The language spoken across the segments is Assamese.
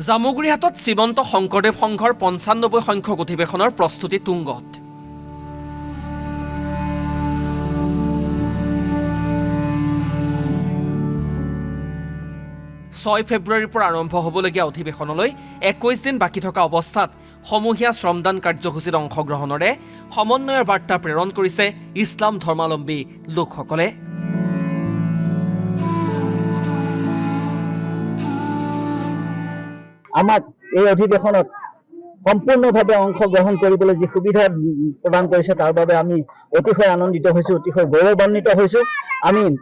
জামুগুৰিহাটত শ্ৰীমন্ত শংকৰদেৱ সংঘৰ ৯৫ সংখ্যক অধিৱেশনৰ প্ৰস্তুতি তুংগত। ৬ ফেব্ৰুৱাৰীৰ পৰা আৰম্ভ হ'বলগীয়া অধিৱেশনলৈ ২১ দিন বাকী থকা অৱস্থাত সমূহীয়া শ্ৰমদান কাৰ্যসূচীত অংশগ্ৰহণৰে সমন্বয়ৰ বাৰ্তা প্ৰেৰণ কৰিছে ইছলাম ধৰ্মাৱলম্বী লোকসকলে। আমাক এই অধিৱেশনত সম্পূৰ্ণভাৱে অংশগ্ৰহণ কৰিবলৈ যি সুবিধা প্ৰদান কৰিছে তাৰ বাবে আমি অতিশয় আনন্দিত হৈছোঁ, অতিশয় গৌৰৱান্বিত হৈছোঁ।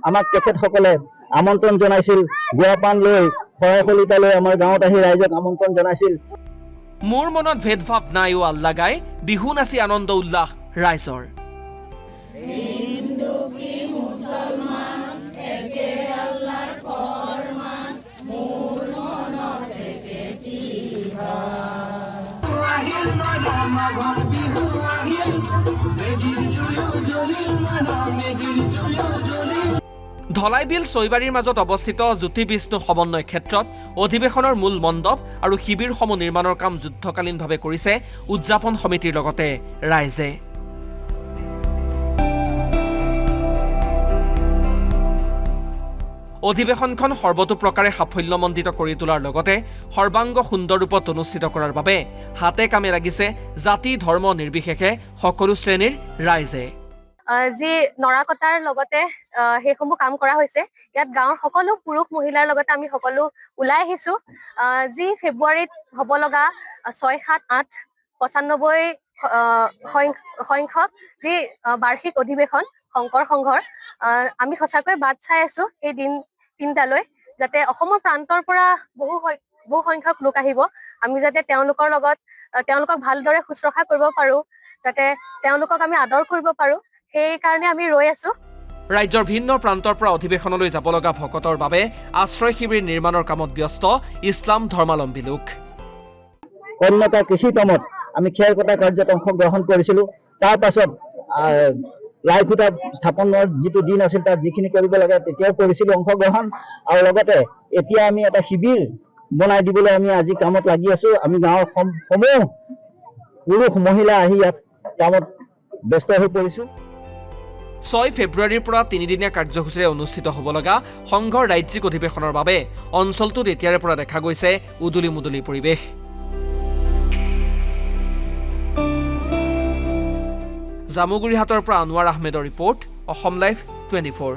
আমাক তেখেতসকলে আমন্ত্ৰণ জনাইছিল, গুৱাপান লৈ শৰাই শলিতা লৈ আমাৰ গাঁৱত আহি ৰাইজক আমন্ত্ৰণ জনাইছিল। মোৰ মনত ভেদভাৱ নাই অ আল্লাহ গাই বিহু নাচি আনন্দ উল্লাস ৰাইজৰ। ধলাইবিল ছৈবাৰীৰ মাজত অৱস্থিত জ্যোতি বিষ্ণু সমন্বয় ক্ষেত্ৰত অধিৱেশনৰ মূল মণ্ডপ আৰু শিবিৰসমূহ নিৰ্মাণৰ কাম যুদ্ধকালীনভাৱে কৰিছে উদযাপন সমিতিৰ লগতে ৰাইজে। অধিৱেশনখন সৰ্বতোপ্ৰকাৰে সাফল্যমণ্ডিত কৰি তোলাৰ লগতে সৰ্বাংগ সুন্দৰ ৰূপত অনুষ্ঠিত কৰাৰ বাবে হাতে কামে লাগিছে জাতি ধৰ্ম নিৰ্বিশেষে সকলো শ্ৰেণীৰ ৰাইজে। যি নৰা কটাৰ লগতে সেইসমূহ কাম কৰা হৈছে, ইয়াত গাঁৱৰ সকলো পুৰুষ মহিলাৰ লগতে আমি সকলো ওলাই আহিছো। যি ফেব্ৰুৱাৰীত হ'ব লগা ৬, ৭, ৮, ৯৫ সংখ্যক যি বাৰ্ষিক অধিৱেশন শংকৰ সংঘৰ, আমি সঁচাকৈ বাট চাই আছো সেই দিন তিনিটালৈ, যাতে অসমৰ প্ৰান্তৰ পৰা বহু সংখ্যক লোক আহিব। আমি যাতে তেওঁলোকক ভালদৰে শুশ্ৰূষা কৰিব পাৰো, যাতে তেওঁলোকক আমি আদৰ কৰিব পাৰো, সেইকাৰণে আমি ৰৈ আছো। ৰাজ্যৰ ভিন্ন প্ৰান্তৰ পৰা অধিৱেশনলৈ যাব লগা ভকতৰ বাবে আশ্ৰয় শিবিৰ নিৰ্মাণৰ কামত ব্যস্ত ইছলাম ধৰ্মাৱলম্বী লোক। কন্যকা কৃষি কামত আমি খেৰ কটা কাৰ্যত অংশগ্ৰহণ কৰিছিলো। তাৰ পাছত লাইখুটা স্থাপনৰ যিটো দিন আছিল তাত যিখিনি কৰিব লাগে তেতিয়াও কৰিছিলো অংশগ্ৰহণ, আৰু লগতে এতিয়া আমি এটা শিবিৰ বনাই দিবলৈ আমি আজি কামত লাগি আছো। আমি গাঁৱৰ সমূহ পুৰুষ মহিলা আহি ইয়াত কামত ব্যস্ত হৈ পৰিছো। ৬ ফেব্ৰুৱাৰীৰ পৰা ৩দিনীয়া কাৰ্যসূচীৰে অনুষ্ঠিত হ'ব লগা সংঘৰ ৰাজ্যিক অধিৱেশনৰ বাবে অঞ্চলটোত এতিয়াৰে পৰা দেখা গৈছে উদুলি মুদুলি পৰিৱেশ। জামুগুৰিহাটৰ পৰা আনোৱাৰ আহমেদৰ ৰিপৰ্ট, অসম লাইভ 24।